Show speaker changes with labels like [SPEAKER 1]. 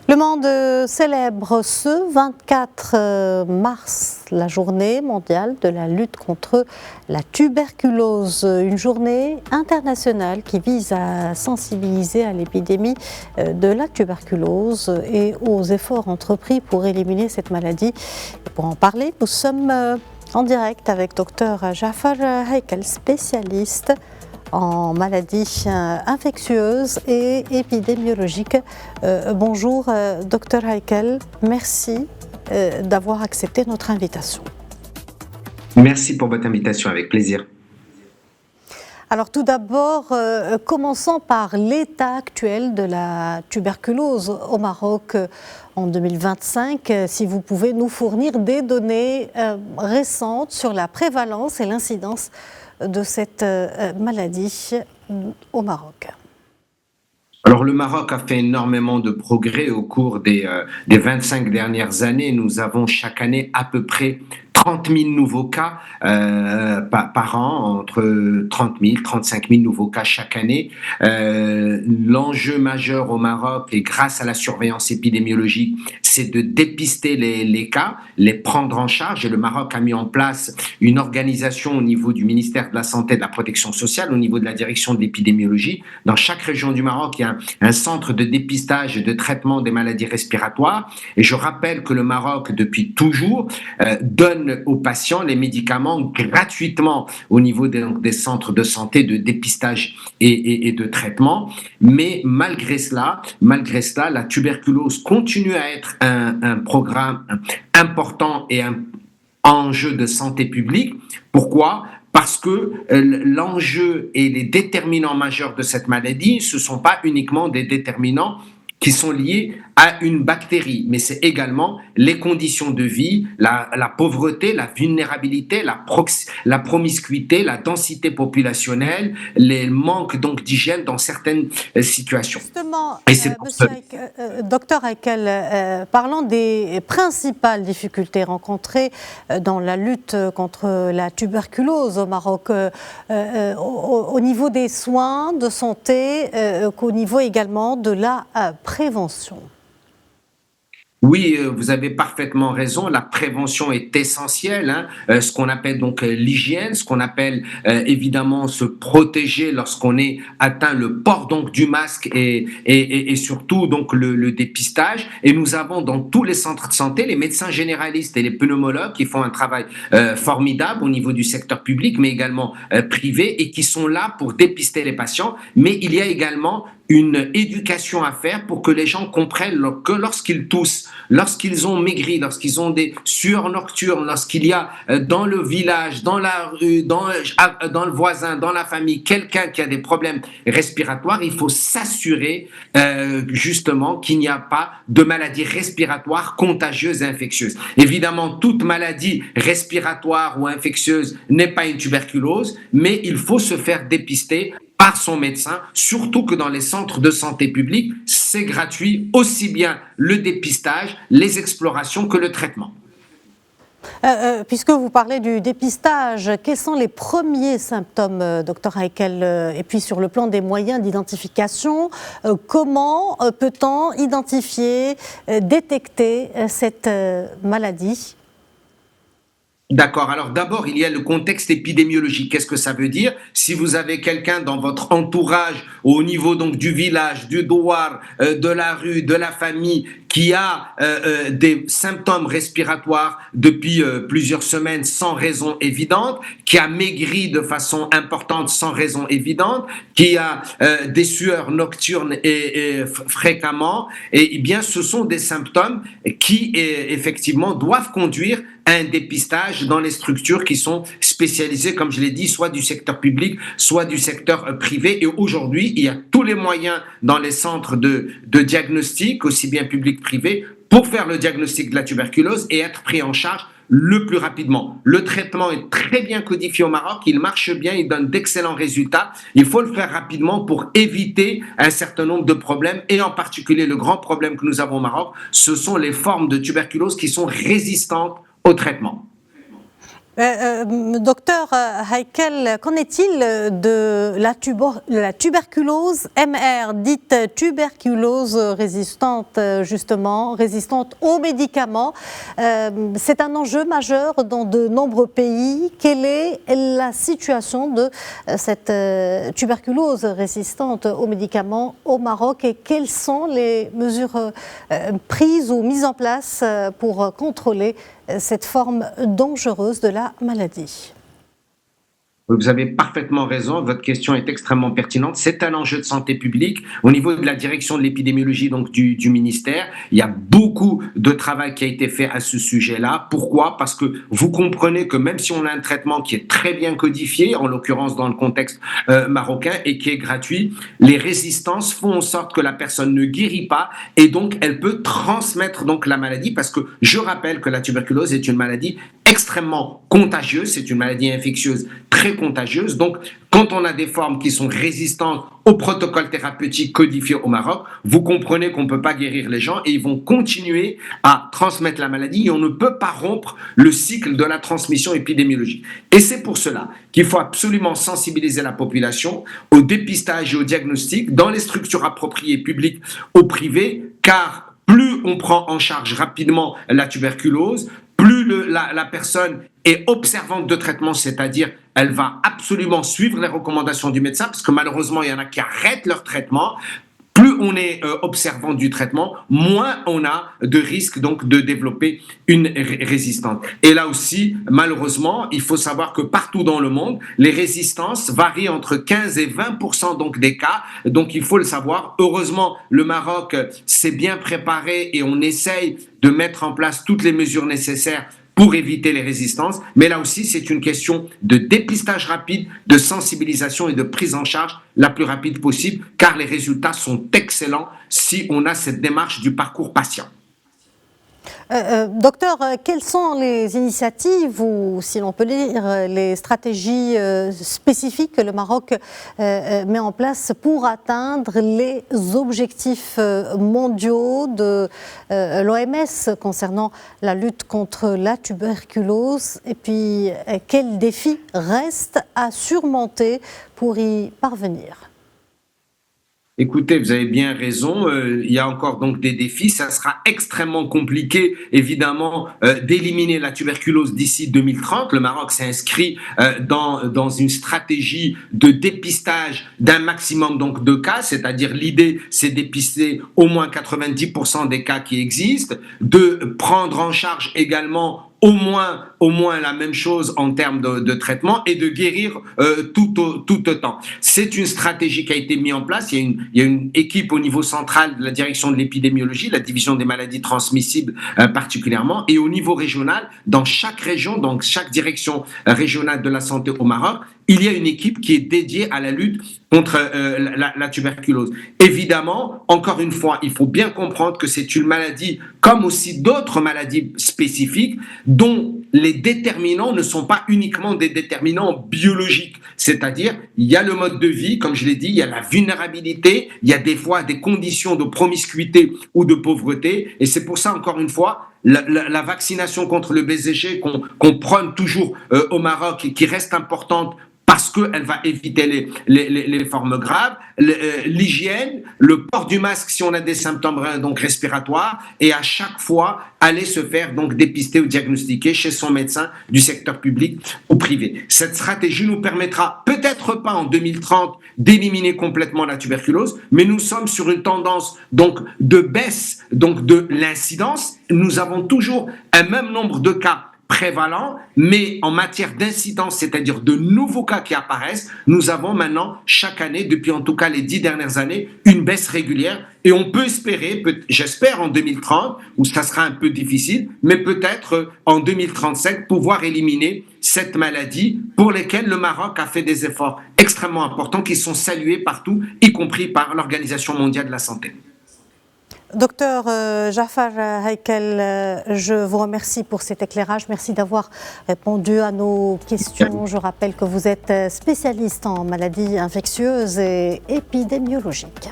[SPEAKER 1] Le monde célèbre ce 24 mars la journée mondiale de la lutte contre la tuberculose, une journée internationale qui vise à sensibiliser à l'épidémie de la tuberculose et aux efforts entrepris pour éliminer cette maladie. Et pour en parler, nous sommes en direct avec Dr Jafar Haikal, spécialiste en maladies infectieuses et épidémiologiques. Bonjour Dr Haikal, merci d'avoir accepté notre invitation.
[SPEAKER 2] Merci pour votre invitation, avec plaisir.
[SPEAKER 1] Alors tout d'abord, commençons par l'état actuel de la tuberculose au Maroc en 2025. Si vous pouvez nous fournir des données récentes sur la prévalence et l'incidence de cette maladie au Maroc.
[SPEAKER 2] Alors le Maroc a fait énormément de progrès au cours des 25 dernières années. Nous avons chaque année à peu près 30 000 nouveaux cas par an, entre 30 000 et 35 000 nouveaux cas chaque année. L'enjeu majeur au Maroc, et grâce à la surveillance épidémiologique, c'est de dépister les cas, les prendre en charge. Et le Maroc a mis en place une organisation au niveau du ministère de la Santé et de la Protection sociale, au niveau de la direction de l'épidémiologie. Dans chaque région du Maroc, il y a un centre de dépistage et de traitement des maladies respiratoires. Et je rappelle que le Maroc, depuis toujours, donne aux patients les médicaments gratuitement au niveau des centres de santé de dépistage et de traitement. Mais malgré cela, la tuberculose continue à être un programme important et un enjeu de santé publique. Pourquoi ? Parce que l'enjeu et les déterminants majeurs de cette maladie, ce ne sont pas uniquement des déterminants qui sont liés à une bactérie, mais c'est également les conditions de vie, la pauvreté, la vulnérabilité, la promiscuité, la densité populationnelle, les manques donc d'hygiène dans certaines situations.
[SPEAKER 1] Justement, Docteur Haikal, parlons des principales difficultés rencontrées dans la lutte contre la tuberculose au Maroc, au niveau des soins de santé, qu'au niveau également de la prévention.
[SPEAKER 2] Oui, vous avez parfaitement raison. La prévention est essentielle. Ce qu'on appelle donc l'hygiène, ce qu'on appelle évidemment se protéger lorsqu'on est atteint, le port donc du masque et surtout donc le dépistage. Et nous avons dans tous les centres de santé les médecins généralistes et les pneumologues qui font un travail formidable au niveau du secteur public, mais également privé, et qui sont là pour dépister les patients. Mais il y a également une éducation à faire pour que les gens comprennent que lorsqu'ils toussent, lorsqu'ils ont maigri, lorsqu'ils ont des sueurs nocturnes, lorsqu'il y a dans le village, dans la rue, dans le voisin, dans la famille, quelqu'un qui a des problèmes respiratoires, il faut s'assurer justement qu'il n'y a pas de maladie respiratoire contagieuse et infectieuse. Évidemment, toute maladie respiratoire ou infectieuse n'est pas une tuberculose, mais il faut se faire dépister par son médecin, surtout que dans les centres de santé publics, c'est gratuit, aussi bien le dépistage, les explorations que le traitement.
[SPEAKER 1] Puisque vous parlez du dépistage, quels sont les premiers symptômes, Dr Haikal, et puis sur le plan des moyens d'identification, comment peut-on identifier, détecter cette maladie ?
[SPEAKER 2] D'accord. Alors d'abord, il y a le contexte épidémiologique. Qu'est-ce que ça veut dire ? Si vous avez quelqu'un dans votre entourage, au niveau donc du village, du douar, de la rue, de la famille, qui a des symptômes respiratoires depuis plusieurs semaines sans raison évidente, qui a maigri de façon importante sans raison évidente, qui a des sueurs nocturnes et fréquemment, et bien ce sont des symptômes qui effectivement doivent conduire un dépistage dans les structures qui sont spécialisées, comme je l'ai dit, soit du secteur public, soit du secteur privé. Et aujourd'hui, il y a tous les moyens dans les centres de diagnostic, aussi bien public que privé, pour faire le diagnostic de la tuberculose et être pris en charge le plus rapidement. Le traitement est très bien codifié au Maroc, il marche bien, il donne d'excellents résultats. Il faut le faire rapidement pour éviter un certain nombre de problèmes, et en particulier le grand problème que nous avons au Maroc, ce sont les formes de tuberculose qui sont résistantes au traitement.
[SPEAKER 1] Docteur Heikel, qu'en est-il de la tuberculose MR, dite tuberculose résistante, justement, résistante aux médicaments? C'est un enjeu majeur dans de nombreux pays. Quelle est la situation de cette tuberculose résistante aux médicaments au Maroc et quelles sont les mesures prises ou mises en place pour contrôler cette forme dangereuse de la maladie?
[SPEAKER 2] Vous avez parfaitement raison, votre question est extrêmement pertinente. C'est un enjeu de santé publique. Au niveau de la direction de l'épidémiologie donc du ministère, il y a beaucoup de travail qui a été fait à ce sujet-là. Pourquoi? Parce que vous comprenez que même si on a un traitement qui est très bien codifié, en l'occurrence dans le contexte marocain, et qui est gratuit, les résistances font en sorte que la personne ne guérit pas et donc elle peut transmettre donc la maladie parce que je rappelle que la tuberculose est une maladie extrêmement contagieuse, c'est une maladie infectieuse très contagieuse. Donc, quand on a des formes qui sont résistantes au protocole thérapeutique codifié au Maroc, vous comprenez qu'on ne peut pas guérir les gens et ils vont continuer à transmettre la maladie et on ne peut pas rompre le cycle de la transmission épidémiologique. Et c'est pour cela qu'il faut absolument sensibiliser la population au dépistage et au diagnostic dans les structures appropriées publiques ou privées, car plus on prend en charge rapidement la tuberculose, plus la personne est observante de traitement, c'est-à-dire elle va absolument suivre les recommandations du médecin, parce que malheureusement, il y en a qui arrêtent leur traitement. Plus on est observant du traitement, moins on a de risque donc de développer une résistance. Et là aussi, malheureusement, il faut savoir que partout dans le monde, les résistances varient entre 15 et 20% donc des cas. Donc il faut le savoir. Heureusement, le Maroc s'est bien préparé et on essaye de mettre en place toutes les mesures nécessaires pour éviter les résistances. Mais là aussi, c'est une question de dépistage rapide, de sensibilisation et de prise en charge la plus rapide possible, car les résultats sont excellents si on a cette démarche du parcours patient.
[SPEAKER 1] Docteur, quelles sont les initiatives ou, si l'on peut dire, les stratégies spécifiques que le Maroc met en place pour atteindre les objectifs mondiaux de l'OMS concernant la lutte contre la tuberculose? Et puis, quels défis restent à surmonter pour y parvenir?
[SPEAKER 2] Écoutez, vous avez bien raison, il y a encore donc des défis. Ça sera extrêmement compliqué, évidemment, d'éliminer la tuberculose d'ici 2030. Le Maroc s'est inscrit dans une stratégie de dépistage d'un maximum donc de cas, c'est-à-dire l'idée, c'est dépister au moins 90% des cas qui existent, de prendre en charge également au moins la même chose en termes de traitement et de guérir tout autant. C'est une stratégie qui a été mise en place. Il y a une équipe au niveau central de la direction de l'épidémiologie, la division des maladies transmissibles particulièrement, et au niveau régional, dans chaque région, donc chaque direction régionale de la santé au Maroc, il y a une équipe qui est dédiée à la lutte contre la tuberculose. Évidemment, encore une fois, il faut bien comprendre que c'est une maladie, comme aussi d'autres maladies spécifiques, dont les déterminants ne sont pas uniquement des déterminants biologiques. C'est-à-dire, il y a le mode de vie, comme je l'ai dit, il y a la vulnérabilité, il y a des fois des conditions de promiscuité ou de pauvreté. Et c'est pour ça, encore une fois, la vaccination contre le BCG qu'on prône toujours au Maroc et qui reste importante parce qu'elle va éviter les formes graves, l'hygiène, le port du masque si on a des symptômes donc respiratoires, et à chaque fois aller se faire donc dépister ou diagnostiquer chez son médecin du secteur public ou privé. Cette stratégie nous permettra peut-être pas en 2030 d'éliminer complètement la tuberculose, mais nous sommes sur une tendance donc de baisse donc de l'incidence. Nous avons toujours un même nombre de cas prévalent, mais en matière d'incidence, c'est-à-dire de nouveaux cas qui apparaissent, nous avons maintenant chaque année, depuis en tout cas les 10 dernières années, une baisse régulière et on peut espérer, j'espère en 2030, où ça sera un peu difficile, mais peut-être en 2035 pouvoir éliminer cette maladie pour lesquelles le Maroc a fait des efforts extrêmement importants qui sont salués partout, y compris par l'Organisation mondiale de la santé.
[SPEAKER 1] Docteur Jafar Heikel, je vous remercie pour cet éclairage. Merci d'avoir répondu à nos questions. Je rappelle que vous êtes spécialiste en maladies infectieuses et épidémiologiques.